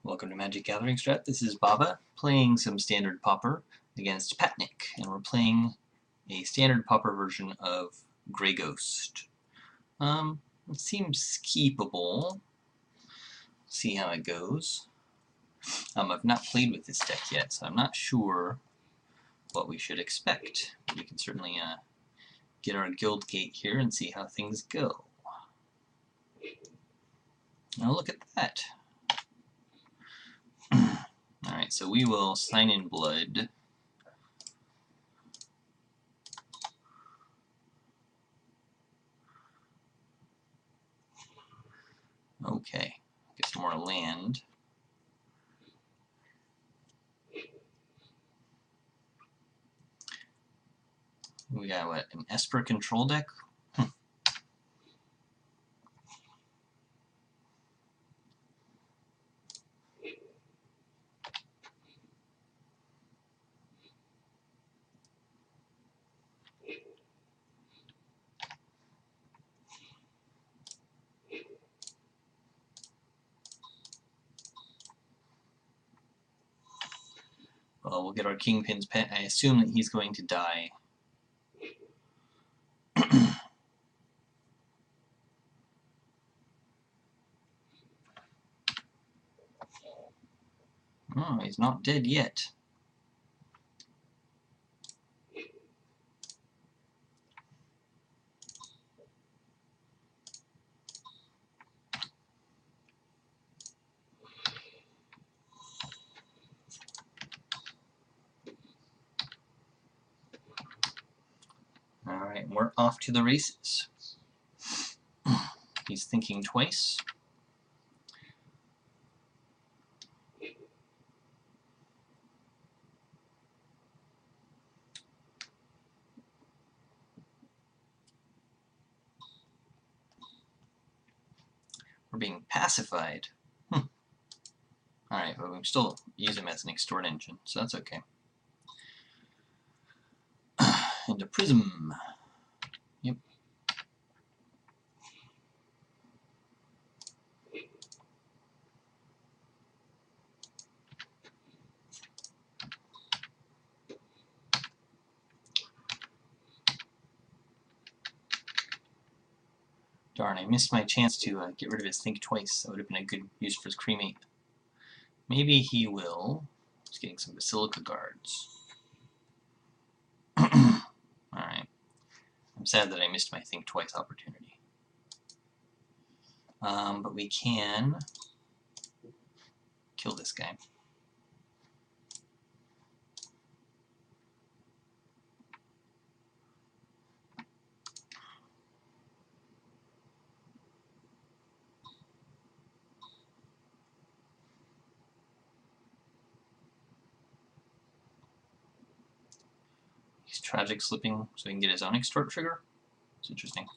Welcome to MagicGatheringStrat. This is Bava playing some Standard Pauper against Patnik, and we're playing a Standard Pauper version of Grey Ghost. It seems keepable. See how it goes. I've not played with this deck yet, so I'm not sure what we should expect. We can certainly get our guild gate here and see how things go. Now look at that. Alright, so we will sign in blood. Okay, get some more land. We got, what, an Esper control deck? Well, we'll get our Kingpin's pet. I assume that he's going to die. Oh, he's not dead yet. Alright, we're off to the races. He's thinking twice. We're being pacified. Alright, but we still use him as an extort engine, so that's okay. Into Prism. Yep. Darn, I missed my chance to get rid of his Think Twice. That would have been a good use for his Cremate. Maybe he will. He's getting some Basilica Guards. Alright. I'm sad that I missed my Think Twice opportunity. But we can kill this guy. He's Tragic Slipping so he can get his own Extort trigger. It's interesting.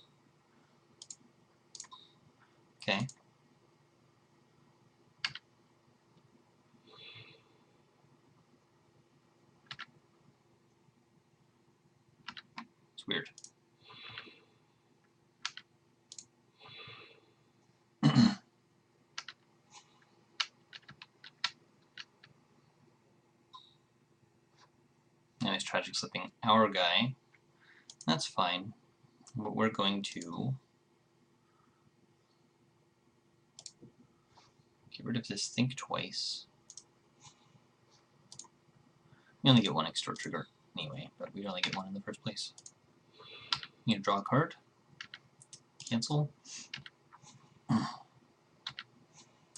Okay. It's weird. Now he's Tragic Slipping our guy. That's fine. But we're going to get rid of this Think Twice. We only get one Extort trigger anyway, but we'd only get one in the first place. You need to draw a card. Cancel.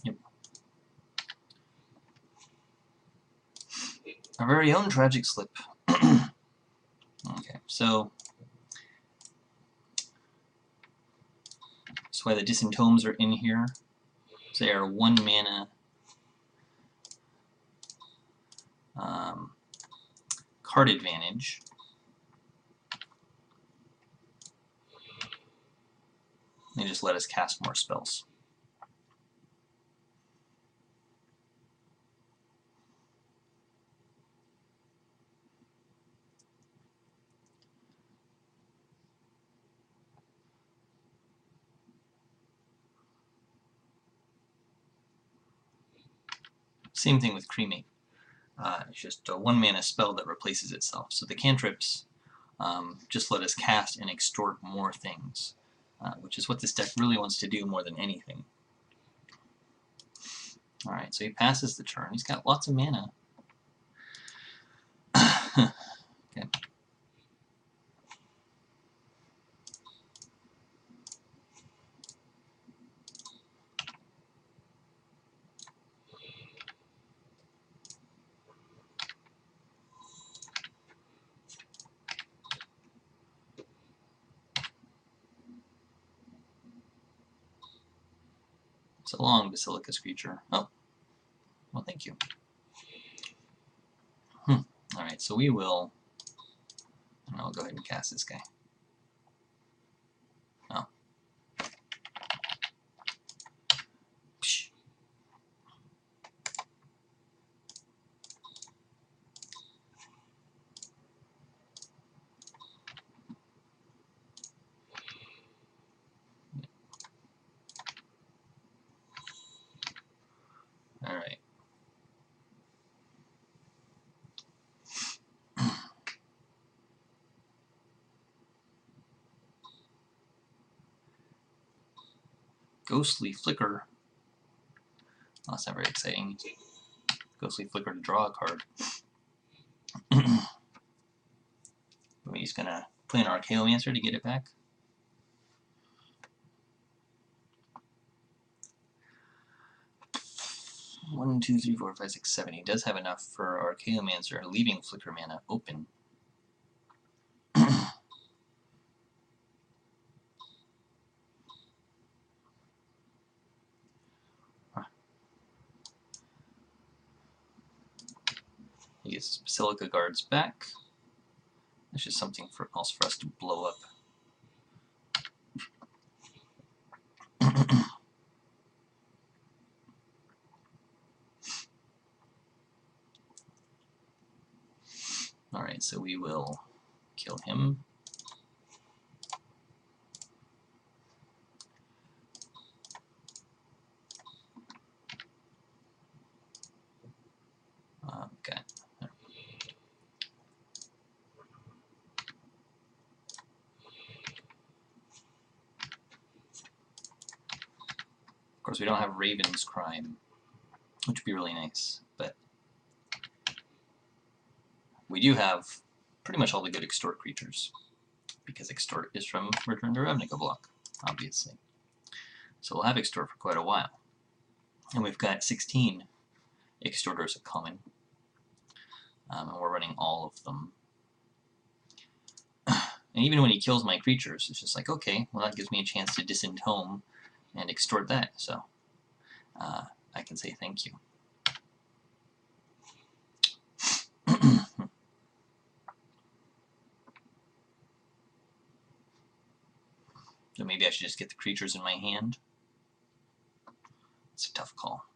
Yep. Our very own Tragic Slip. Okay, so that's why the Disentomes are in here. So they are 1 mana card advantage. They just let us cast more spells. Same thing with Cremate. It's just a 1-mana spell that replaces itself. So the cantrips just let us cast and extort more things, which is what this deck really wants to do more than anything. Alright, so he passes the turn. He's got lots of mana. Okay. So long, Basilicus creature. Oh, well, thank you. Alright, so we will... And I'll go ahead and cast this guy. Oh. Psh. Alright. Ghostly Flicker. Oh, that's not very exciting. Ghostly Flicker to draw a card. But he's gonna play an Archaeomancer to get it back. One, two, three, four, five, six, seven. He does have enough for Archaeomancer, leaving Flicker mana open. He gets his Basilica Guards back. That's just something else for us to blow up. Alright, so we will kill him. Okay. Of course, we don't have Raven's Crime, which would be really nice, but we do have pretty much all the good Extort creatures, because Extort is from Return to Ravnica Block, obviously. So we'll have Extort for quite a while. And we've got 16 Extorters of common, and we're running all of them. And even when he kills my creatures, it's just like, okay, well that gives me a chance to disentome and extort that, so I can say thank you. So maybe I should just get the creatures in my hand. It's a tough call.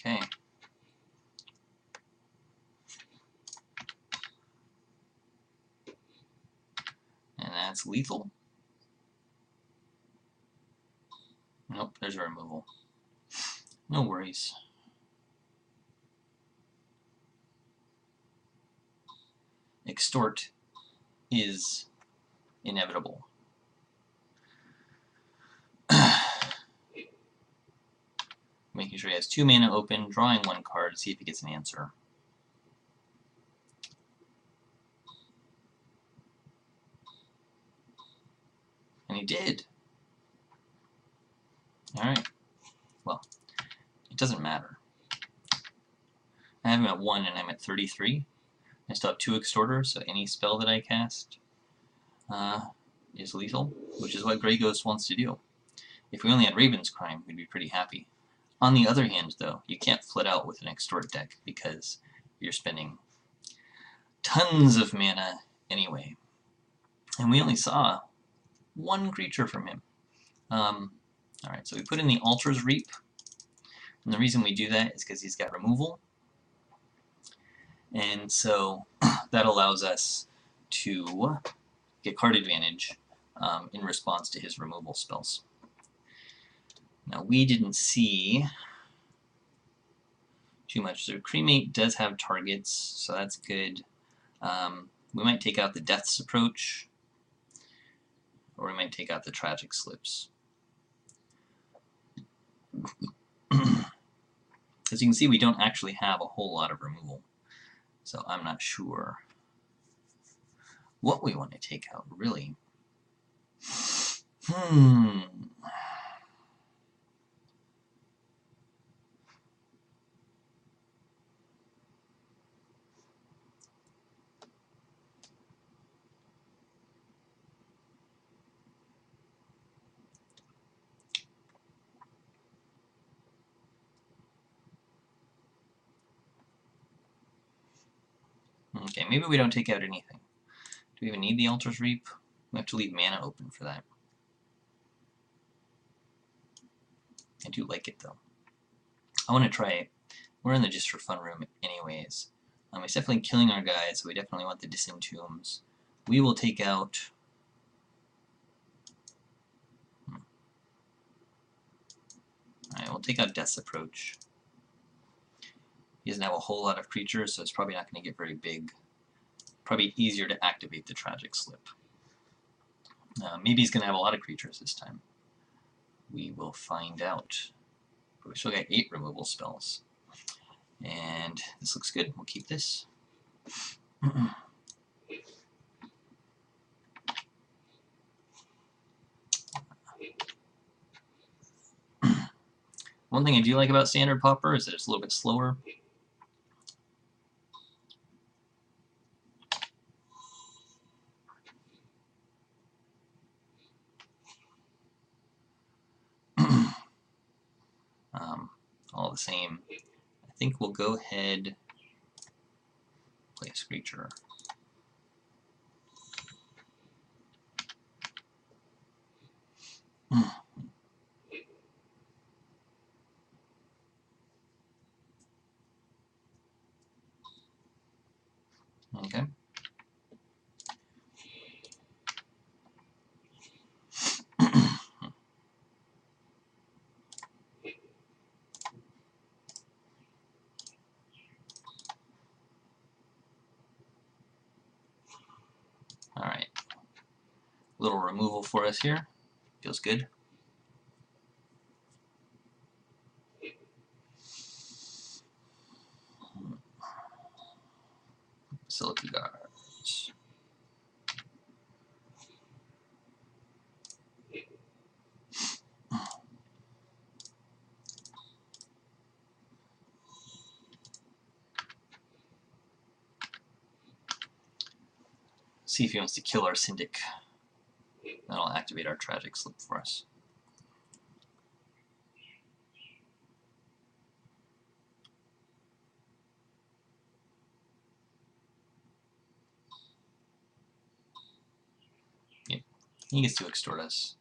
Okay. And that's lethal. Nope, there's a removal. No worries. Extort is inevitable. Making sure he has 2 mana open, drawing 1 card to see if he gets an answer. And he did. Alright. Well, it doesn't matter. I have him at 1 and I'm at 33. I still have 2 Extorters, so any spell that I cast is lethal, which is what Grey Ghost wants to do. If we only had Raven's Crime, we'd be pretty happy. On the other hand, though, you can't flit out with an Extort deck because you're spending tons of mana anyway. And we only saw 1 creature from him. Alright, so we put in the Altar's Reap. And the reason we do that is because he's got removal. And so that allows us to get card advantage in response to his removal spells. Now, we didn't see too much. So Cremate does have targets, so that's good. We might take out the Death's Approach, or we might take out the Tragic Slips. As you can see, we don't actually have a whole lot of removal, so I'm not sure what we want to take out, really. Okay, maybe we don't take out anything. Do we even need the Altar's Reap? We have to leave mana open for that. I do like it, though. I want to try it. We're in the just for fun room anyways. It's definitely killing our guys, so we definitely want the Disentombs. We will take out... Alright, we'll take out Death's Approach. He doesn't have a whole lot of creatures, so it's probably not going to get very big. Probably easier to activate the Tragic Slip. Maybe he's going to have a lot of creatures this time. We will find out. But we still got 8 removal spells. And this looks good. We'll keep this. One thing I do like about Standard Pauper is that it's a little bit slower. All the same, I think we'll go ahead play a Screecher. Okay. Alright. Little removal for us here. Feels good. Silica Guards. See if he wants to kill our Syndic. That'll activate our Tragic Slip for us. Yep, he gets to extort us.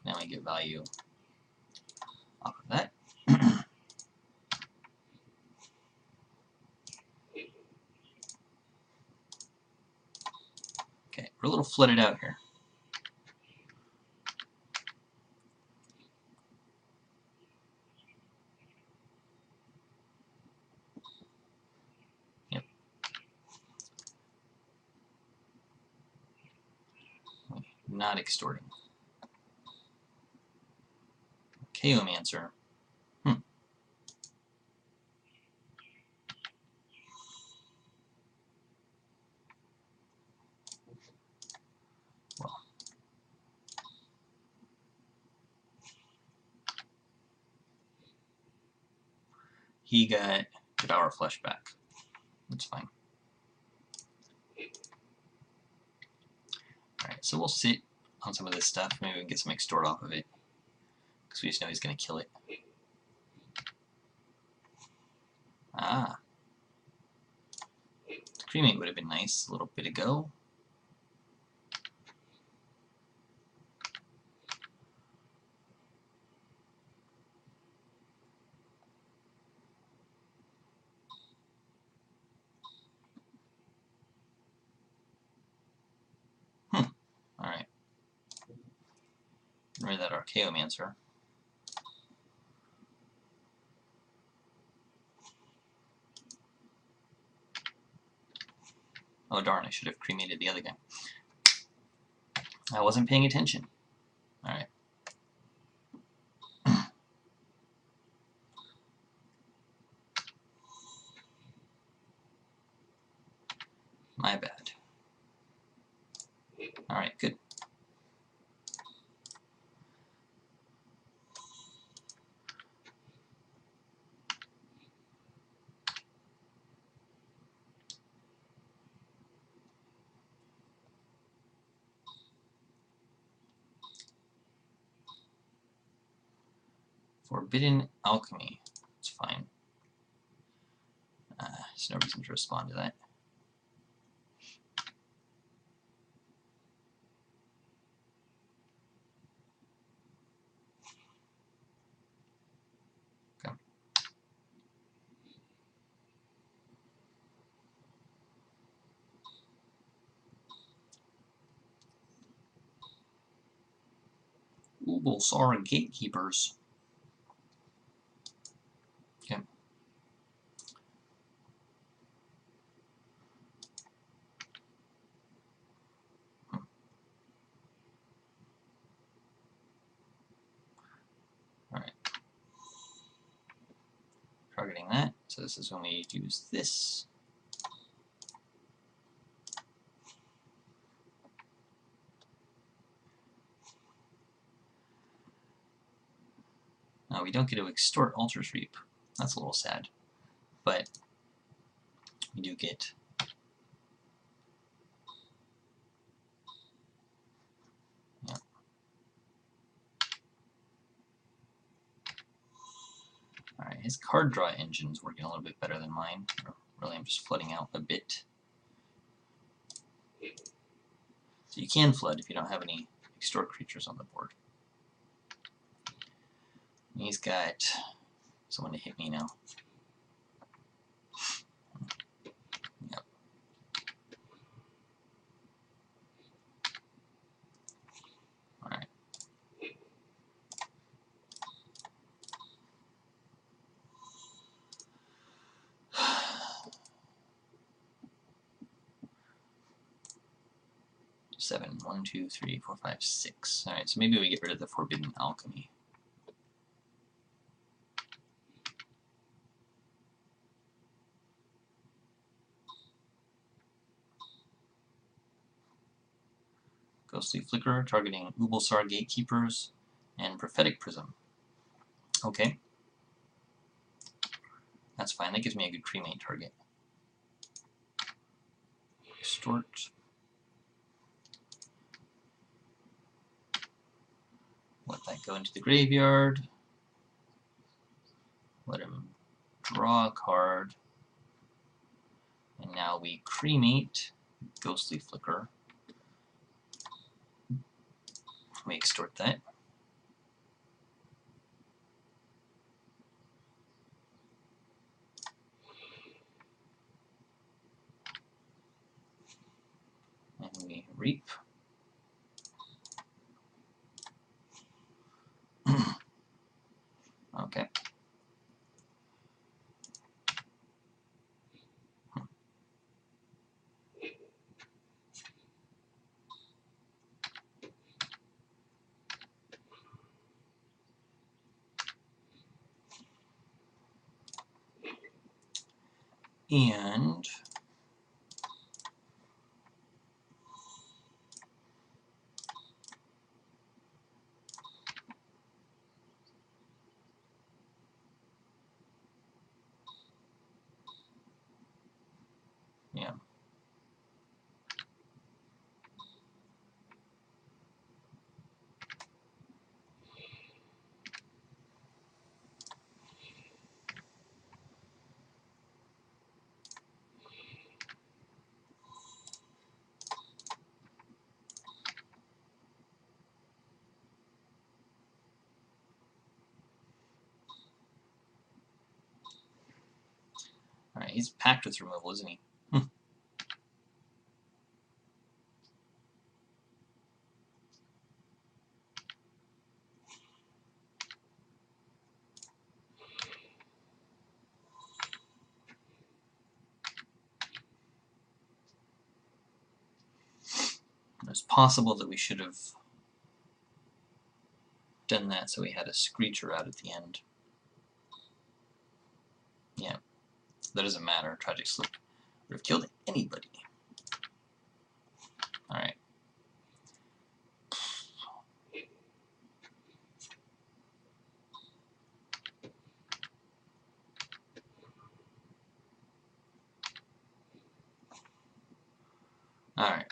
Now we get value off of that. Okay, we're a little flooded out here. Yep. Not extorting. Chaomancer. Well. he got Devour Flesh back. That's fine. Alright, so we'll sit on some of this stuff. Maybe we can get some Extort off of it. Because we just know he's going to kill it. Ah. Cremate would have been nice a little bit ago. Alright. Get rid of that Archaeomancer. Oh darn, I should have cremated the other guy. I wasn't paying attention. Alright. My bad. Alright, good. Forbidden Alchemy. It's fine. There's no reason to respond to that. Okay. Ubulsar Gatekeepers. Okay. Alright. Targeting that. So this is when we use this. Now we don't get to extort Altar's Reap. That's a little sad. But we do get Alright, his card draw engine's working a little bit better than mine. Really, I'm just flooding out a bit. So you can flood if you don't have any extort creatures on the board. And he's got someone to hit me now. Yep. Alright. Seven. 1, 2, 3, 4, 5, 6. Alright, so maybe we get rid of the Forbidden Alchemy. Ghostly Flicker, targeting Ubulsar Gatekeepers, and Prophetic Prism. Okay. That's fine, that gives me a good cremate target. Extort. Let that go into the graveyard. Let him draw a card. And now we cremate Ghostly Flicker. We extort that. And we reap. Okay. And He's packed with removal, isn't he? It's possible that we should have done that so we had a Screecher out at the end. Yeah, that doesn't matter. Tragic Slip would have killed anybody. Alright. Alright.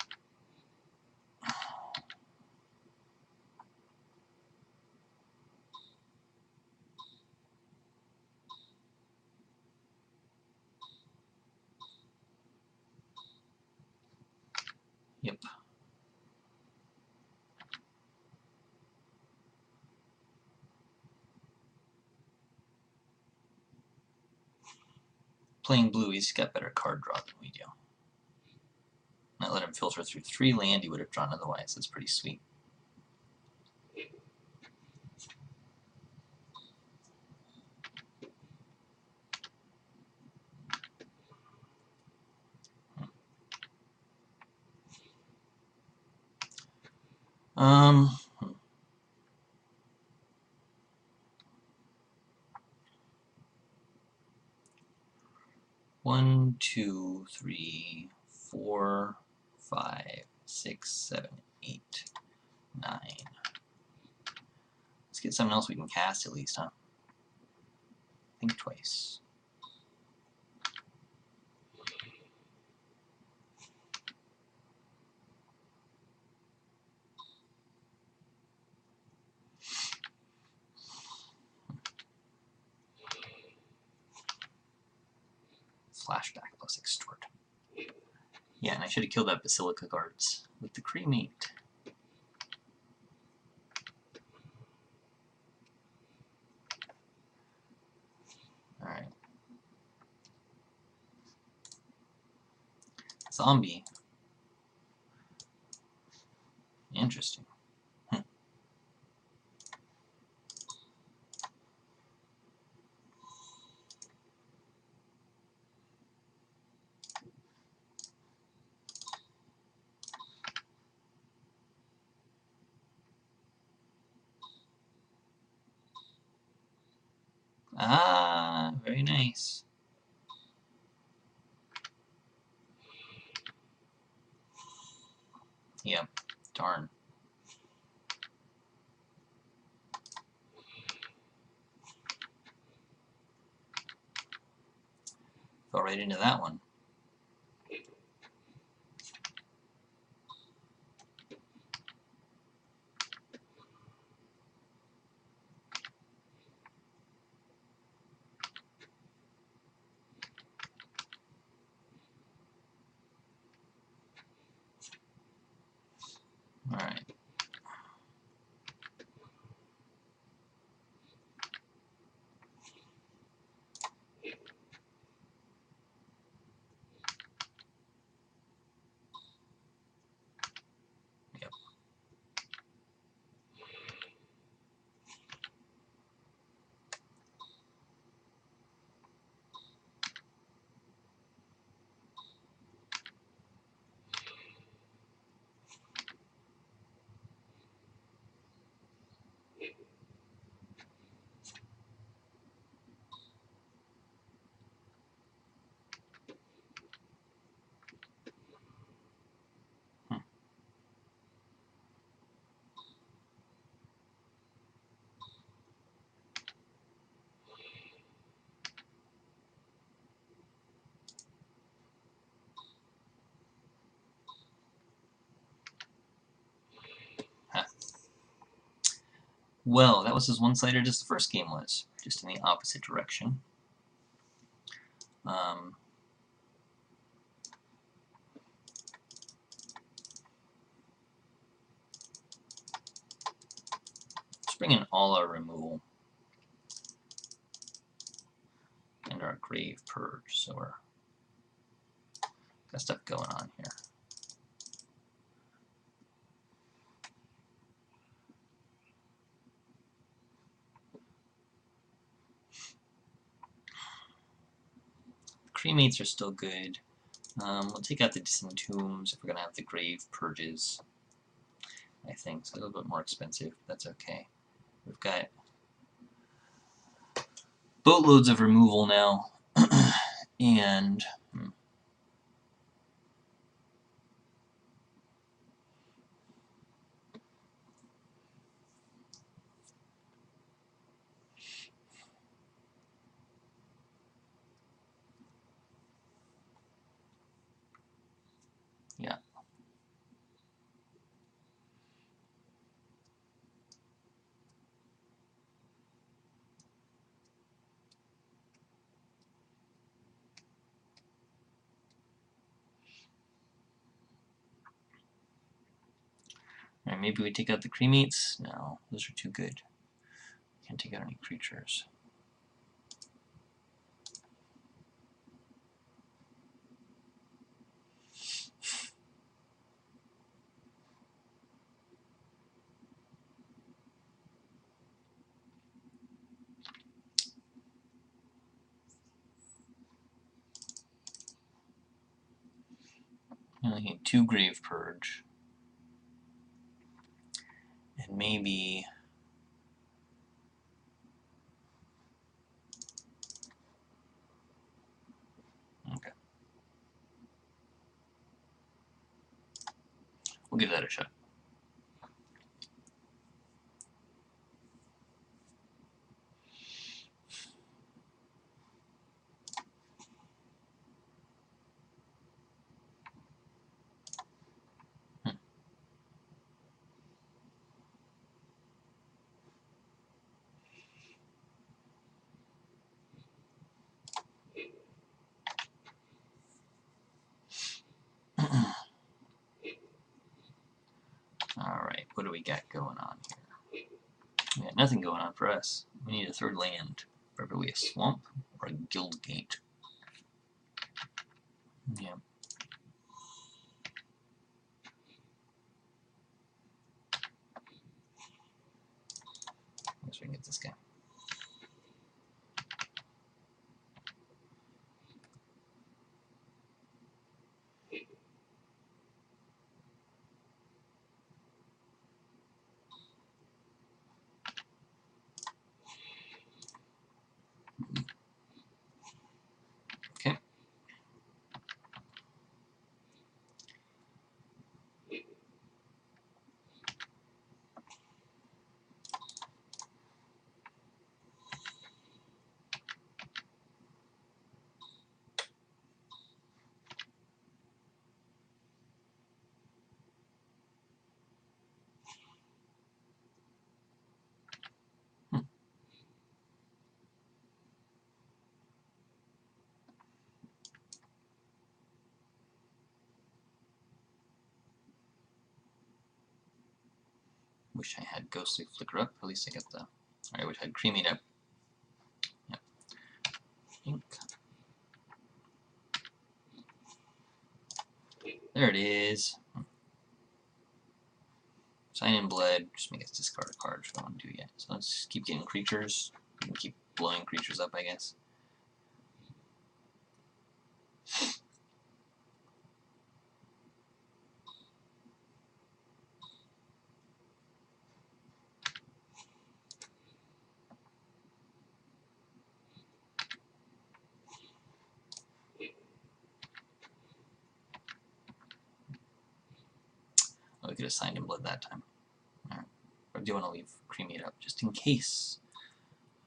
Yep. Playing blue, he's got better card draw than we do. Not let him filter through 3 land he would have drawn otherwise. That's pretty sweet. Um, 1, 2, 3, 4, 5, 6, 7, 8, 9. Let's get something else we can cast at least, huh? Think twice. Flashback plus Extort. Yeah, and I should have killed that Basilica Guards with the Cremate. Alright. Zombie. Interesting. Ah, very nice. Yep, darn. Fell right into that one. Alright. Yep. Huh. Well, that was as one-sided as the first game was, just in the opposite direction. Let's bring in all our removal and our Grave Purge, so we're Got stuff going on here. Cremates are still good. We'll take out the Disentombs if we're going to have the Grave Purges, I think. It's a little bit more expensive, but that's okay. We've got boatloads of removal now, and yeah. Alright, maybe we take out the Cremates? No, those are too good. Can't take out any creatures. I only need 2 Grave Purge. And maybe... Okay. We'll give that a shot. Alright, what do we got going on here? We got nothing going on for us. We need a 3rd land. Probably a swamp or a guild gate. Yeah. I guess we can get this guy. Okay. Wish I had Ghostly Flicker up. At least I got the... I wish I had Cremate up. Yep. Ink. There it is. Sign in Blood. Just make us discard a card, which we don't want to do yet. So let's keep getting creatures. We can keep blowing creatures up, I guess. Oh, we could have signed in Blood that time. Alright. But I do want to leave Cremate up, just in case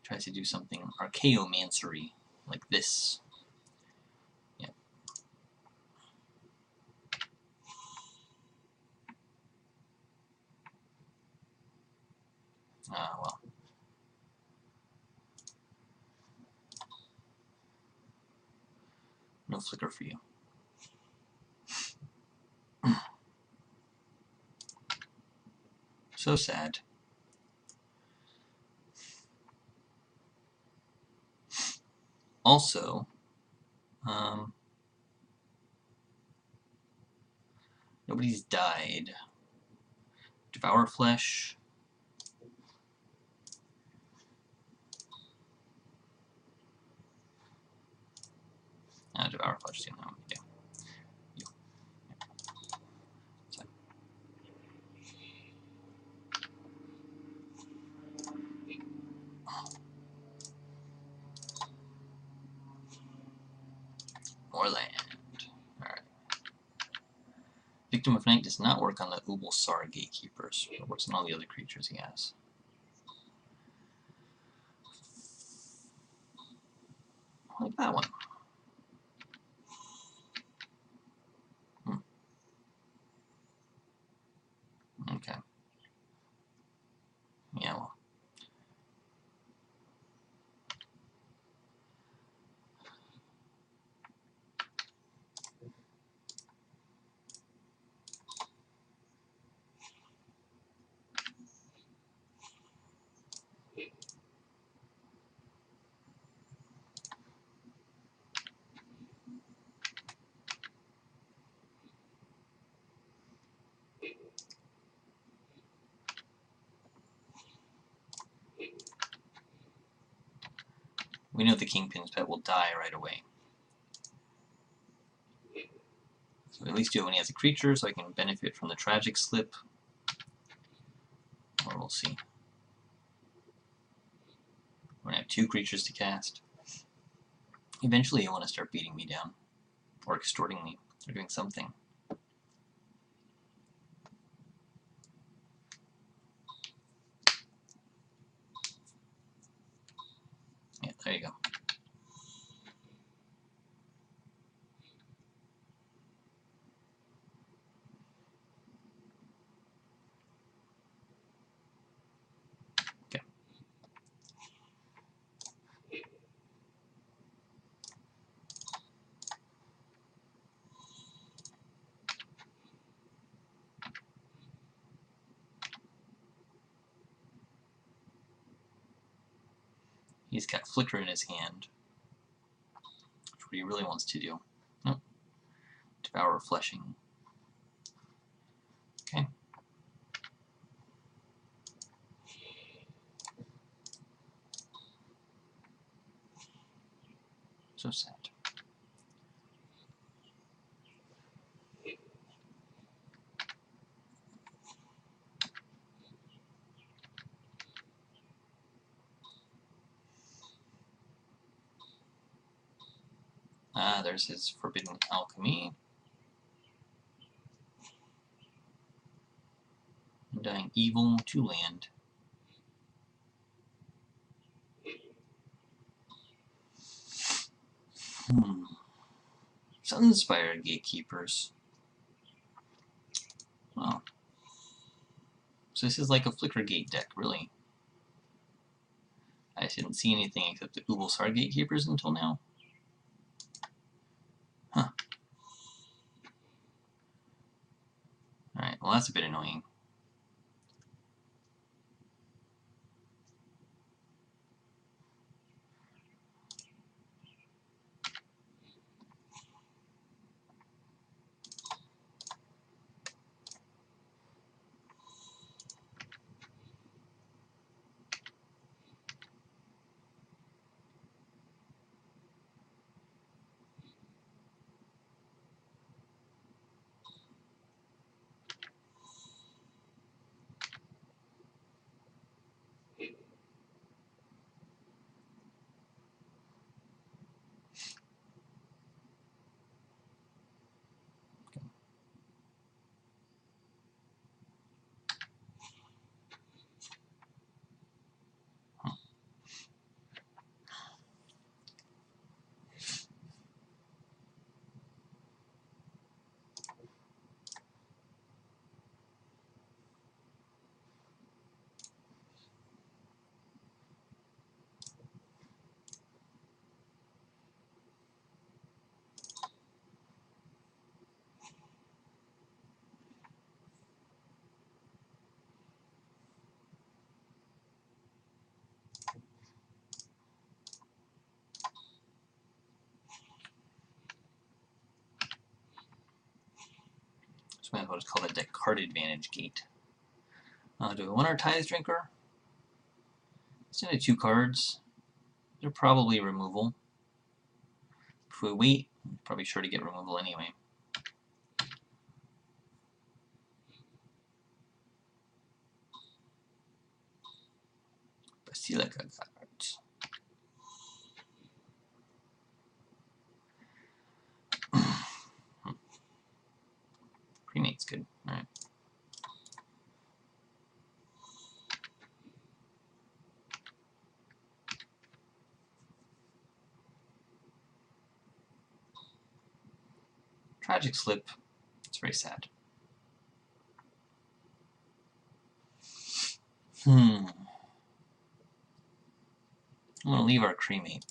it tries to do something Archaeomancery, like this. Yeah. Ah, well. No flicker for you. So sad. Also, Nobody's died. Devour Flesh. Devour Flesh is the only one we do. More land. Alright. Victim of Night does not work on the Ubulsar Gatekeepers, but works on all the other creatures he has. I like that one. Okay. Yeah, well. We know the Kingpin's pet will die right away. So at least do it when he has a creature, so I can benefit from the Tragic Slip. Or we'll see. We're going to have 2 creatures to cast. Eventually he'll want to start beating me down. Or extorting me. Or doing something. Yeah, there you go. Okay. He's got Flicker in his hand. That's what he really wants to do. Nope. Devour Fleshing. Okay. So sad. There's his Forbidden Alchemy. Undying Evil, 2 land. Sun-Inspired Gatekeepers. Oh. So this is like a Flicker Gate deck, really. I just didn't see anything except the Ubulsar Gatekeepers until now. Huh. Alright, well that's a bit annoying. might as well just call it deck card advantage gate. Do we want our Tides Drinker? It's only 2 cards. They're probably removal. If we wait, we're probably sure to get removal anyway. Basilica cards. Cremate's good. Alright. Tragic Slip. It's very sad. I'm going to leave our Cremate.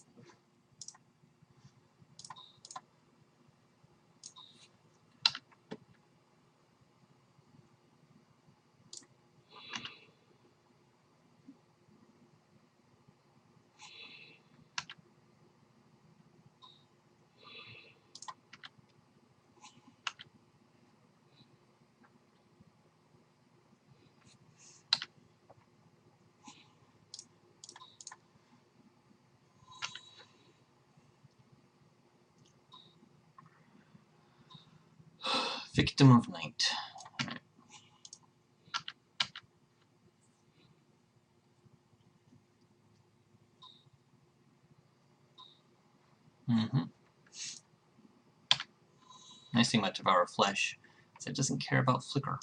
Victim of Night. Nice thing about Devour Flesh is it doesn't care about flicker.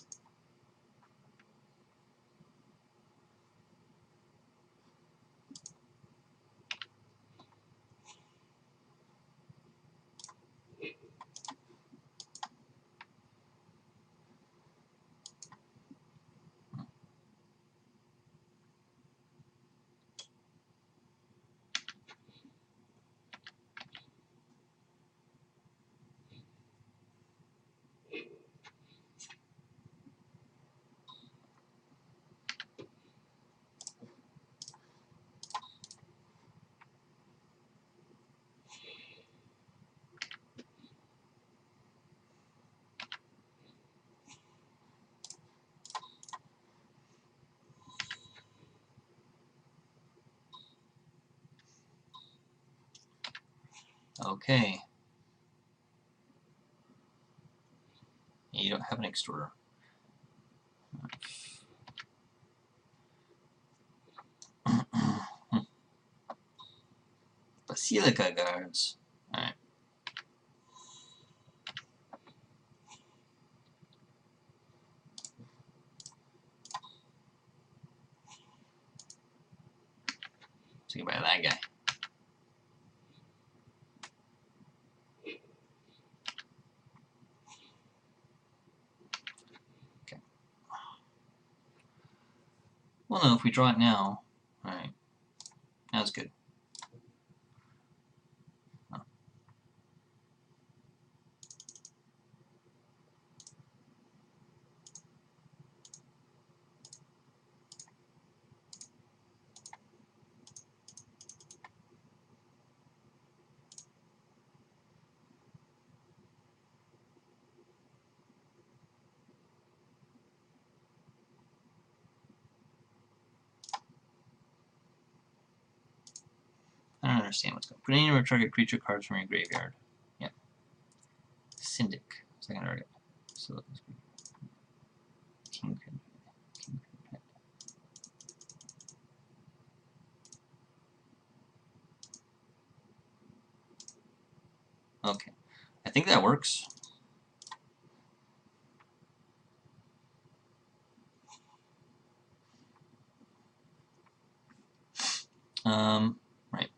Okay. You don't have an Extorter. Basilica Guards. Alright. So you buy that guy. Okay. Well, no, if we draw it now, alright. Now it's good. Oh. I don't understand what's going on. Put any or target creature cards from your graveyard. Yep. Syndic. Second target. So King. Okay. I think that works. Right.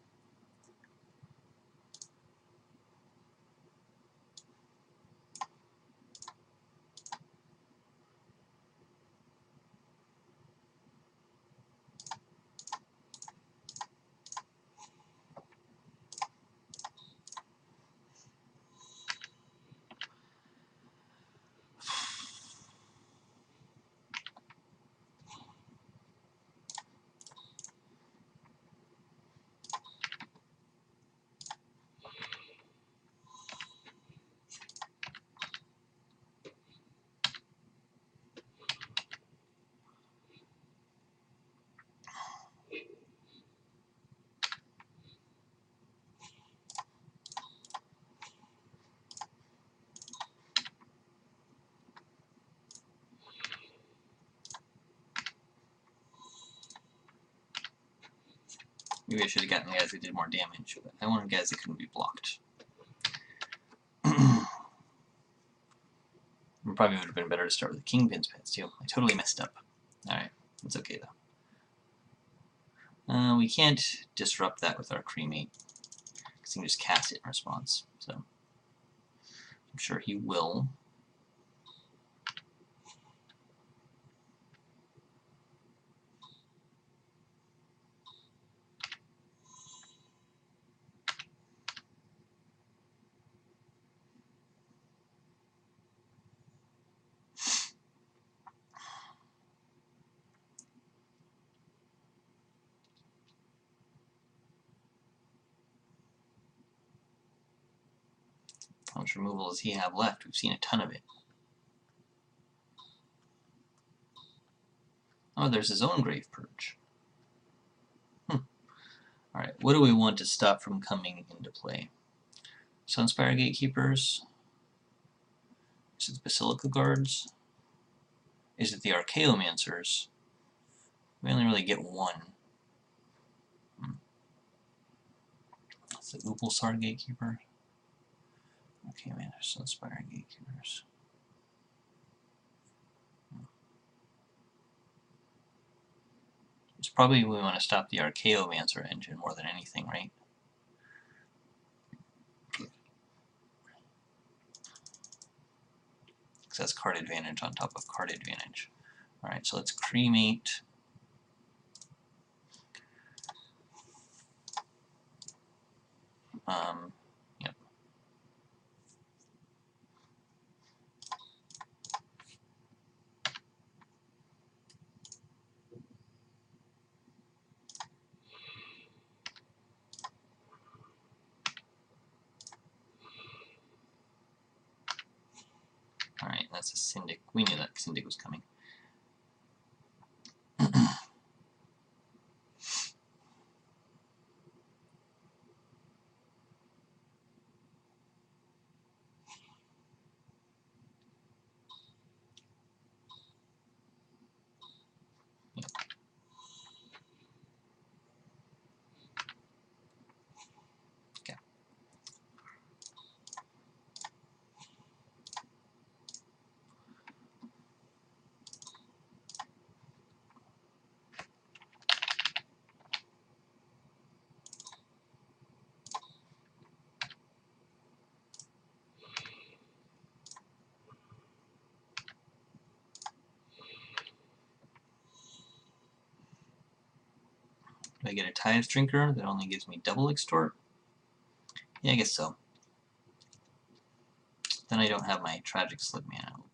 Maybe I should have gotten the guys that did more damage, but I wanted guys that couldn't be blocked. Probably would have been better to start with the Kingpin's Pets too. I totally messed up. Alright, it's okay though. We can't disrupt that with our Cremate, because he can just cast it in response. So I'm sure he will. How much removal does he have left? We've seen a ton of it. Oh, there's his own Grave Purge. Alright, what do we want to stop from coming into play? Sunspire Gatekeepers? Is it the Basilica Guards? Is it the Archaeomancers? We only really get one. That's the Upulsar Gatekeeper. Archaeomancers, Sunspire Gatekeepers. It's probably we want to stop the Archaeomancer engine more than anything, right? Because that's card advantage on top of card advantage. Alright, so let's Cremate. Yep. Alright, that's a Syndic. We knew that Syndic was coming. Do I get a Tithe Drinker that only gives me double Extort? Yeah, I guess so. Then I don't have my Tragic Slip mana open.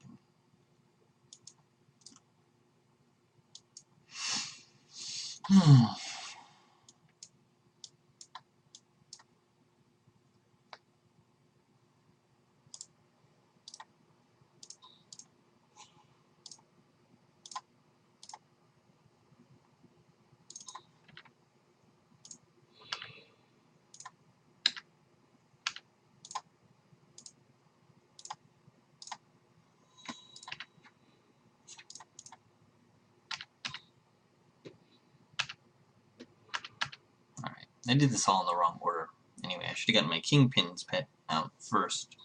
I did this all in the wrong order. Anyway, I should have gotten my Kingpin's Pet out first.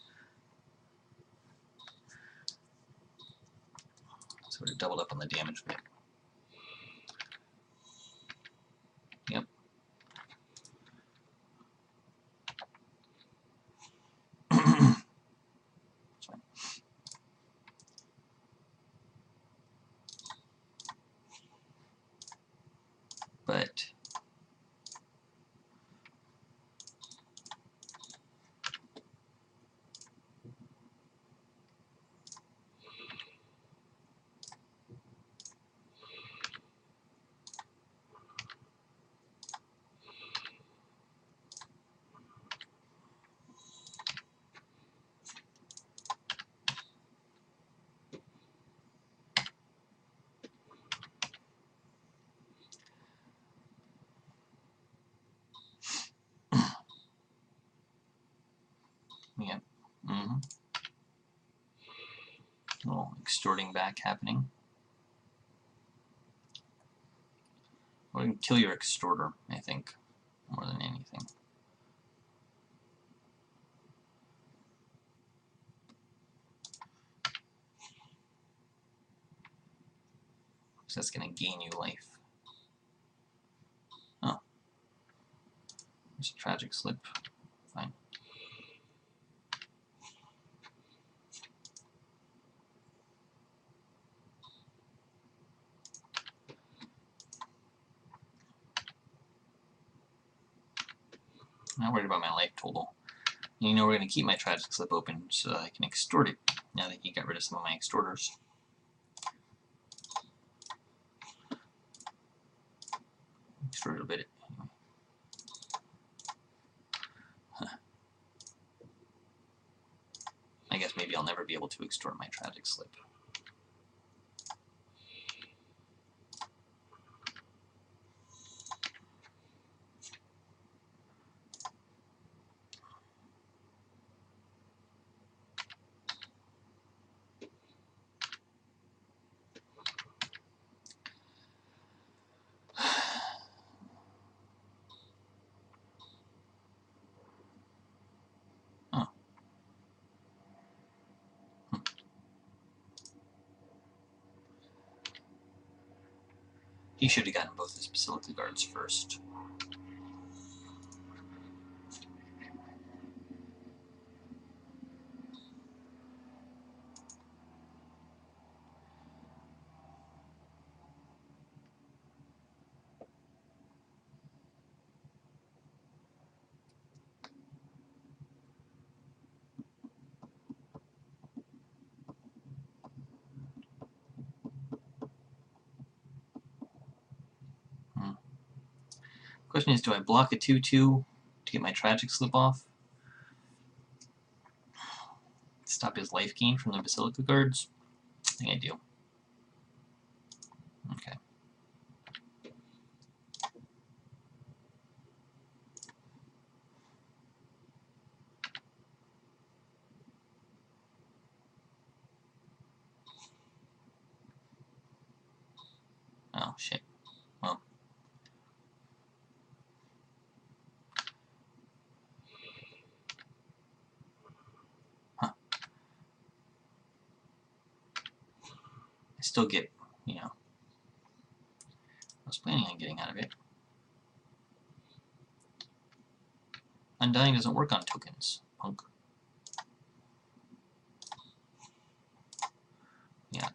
Sort of doubled up on the damage bit. Yep. But yeah. A little extorting back happening. Or you can kill your Extorter, I think. more than anything. So that's going to gain you life. Oh. There's a tragic slip. Fine. I'm not worried about my life total. And you know we're going to keep my tragic slip open so that I can extort it now that he got rid of some of my extorters. Extort it a bit. Huh. I guess maybe I'll never be able to extort my tragic slip. Oh. He should have gotten both his Basilica Guards first. Question is, do I block a 2/2 to get my tragic slip off? Stop his life gain from the Basilica Guards? I think I do. Okay. Oh, shit. Well. Huh. I still get, you know, I was planning on getting out of it. Undying doesn't work on tokens, punk. Yeah.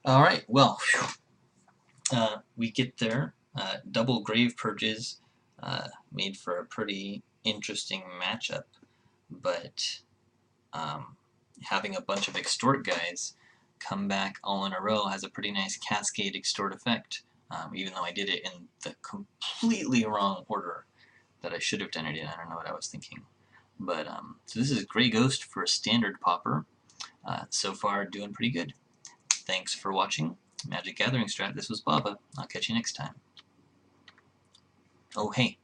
Alright, well, we get there. Double Grave Purges made for a pretty interesting matchup, but having a bunch of Extort guys come back all in a row has a pretty nice cascade Extort effect, even though I did it in the completely wrong order that I should have done it in. I don't know what I was thinking. But, so this is Grey Ghost for a Standard Pauper. So far, doing pretty good. Thanks for watching. MagicGatheringStrat, this was Bava. I'll catch you next time. Oh, hey,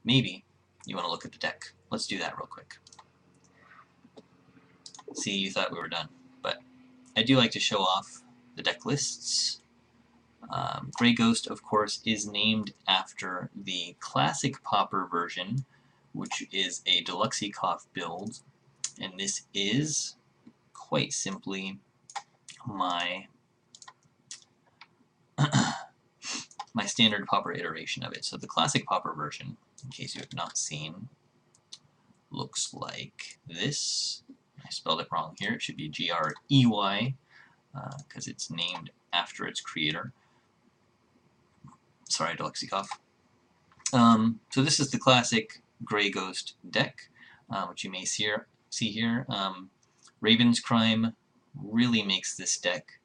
maybe you want to look at the deck. Let's do that real quick. See, you thought we were done, but I do like to show off the deck lists. Grey Ghost, of course, is named after the classic Pauper version, which is a Deluxeicoff build, and this is, quite simply, my my standard Pauper iteration of it. So the classic Pauper version, in case you have not seen, looks like this. I spelled it wrong here. It should be Grey. because it's named after its creator. Sorry, Deluxeicoff. So this is the classic Grey Ghost deck, which you may see here. Raven's Crime really makes this deck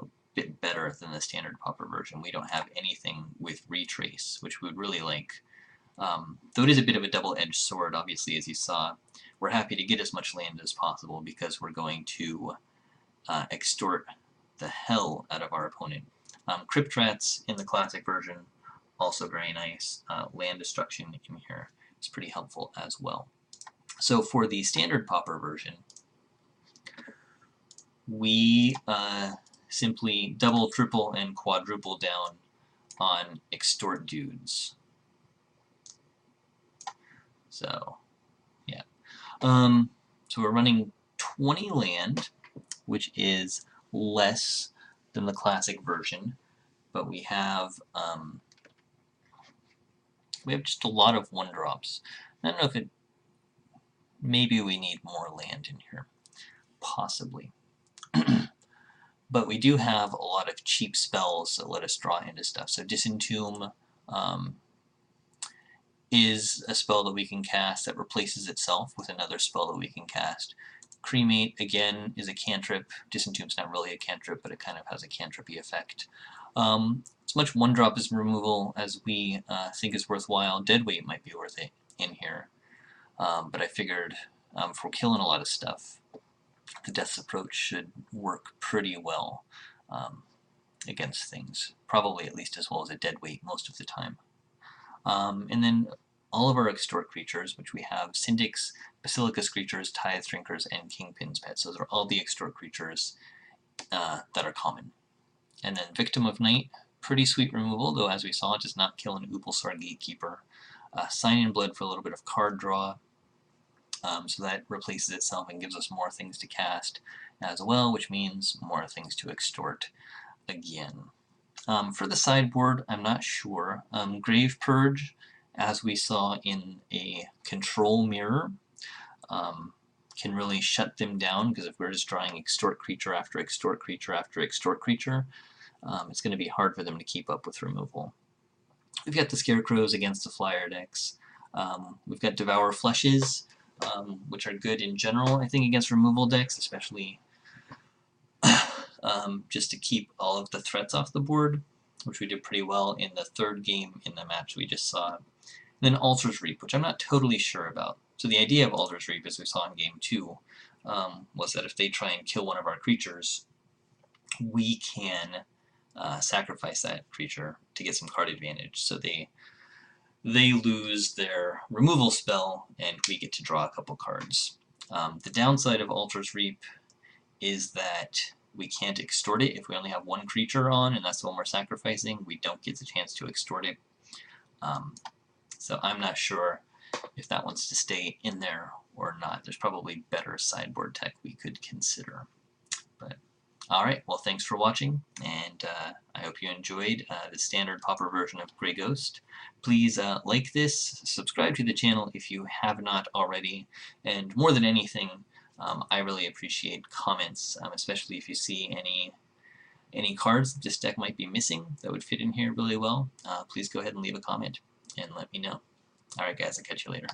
a bit better than the Standard Pauper version. We don't have anything with Retrace, which we would really like. Though it is a bit of a double-edged sword, obviously, as you saw. We're happy to get as much land as possible because we're going to extort the hell out of our opponent. Crypt Rats in the classic version, also very nice. Land destruction in here is pretty helpful as well. So for the Standard Pauper version, we simply double, triple, and quadruple down on extort dudes. So, yeah. So we're running 20 land, which is less than the classic version, but we have just a lot of 1-drops. I don't know if maybe we need more land in here, possibly. But we do have a lot of cheap spells that let us draw into stuff. So Disentomb is a spell that we can cast that replaces itself with another spell that we can cast. Cremate, again, is a cantrip. Disentomb's not really a cantrip, but it kind of has a cantrip-y effect. As much 1-drop as removal as we think is worthwhile. Deadweight might be worth it in here. But I figured if we're killing a lot of stuff, the Death's Approach should work pretty well against things. Probably at least as well as a Deadweight most of the time. And then all of our extort creatures, which we have Syndics, Basilica Screechers, Tithe Drinkers, and Kingpin's Pets. Those are all the extort creatures that are common. And then Victim of Night, pretty sweet removal, though as we saw, it does not kill an Upalsar Gatekeeper. Sign in Blood for a little bit of card draw, so that replaces itself and gives us more things to cast as well, which means more things to extort again. For the sideboard, I'm not sure. Grave Purge, as we saw in a control mirror, can really shut them down, because if we're just drawing extort creature after extort creature after extort creature, it's going to be hard for them to keep up with removal. We've got the Scarecrows against the Flyer decks. We've got Devour Fleshes, which are good in general, I think, against removal decks, especially just to keep all of the threats off the board, which we did pretty well in the third game in the match we just saw. And then Altar's Reap, which I'm not totally sure about. So the idea of Altar's Reap, as we saw in game 2, was that if they try and kill one of our creatures, we can sacrifice that creature to get some card advantage. So they lose their removal spell, and we get to draw a couple cards. The downside of Altar's Reap is that we can't extort it if we only have one creature on, and that's the one we're sacrificing. We don't get the chance to extort it. So I'm not sure if that wants to stay in there or not. There's probably better sideboard tech we could consider. But alright, well, thanks for watching, and I hope you enjoyed the Standard Pauper version of Grey Ghost. Please like this, subscribe to the channel if you have not already, and more than anything, I really appreciate comments, especially if you see any cards that this deck might be missing that would fit in here really well. Please go ahead and leave a comment and let me know. Alright guys, I'll catch you later.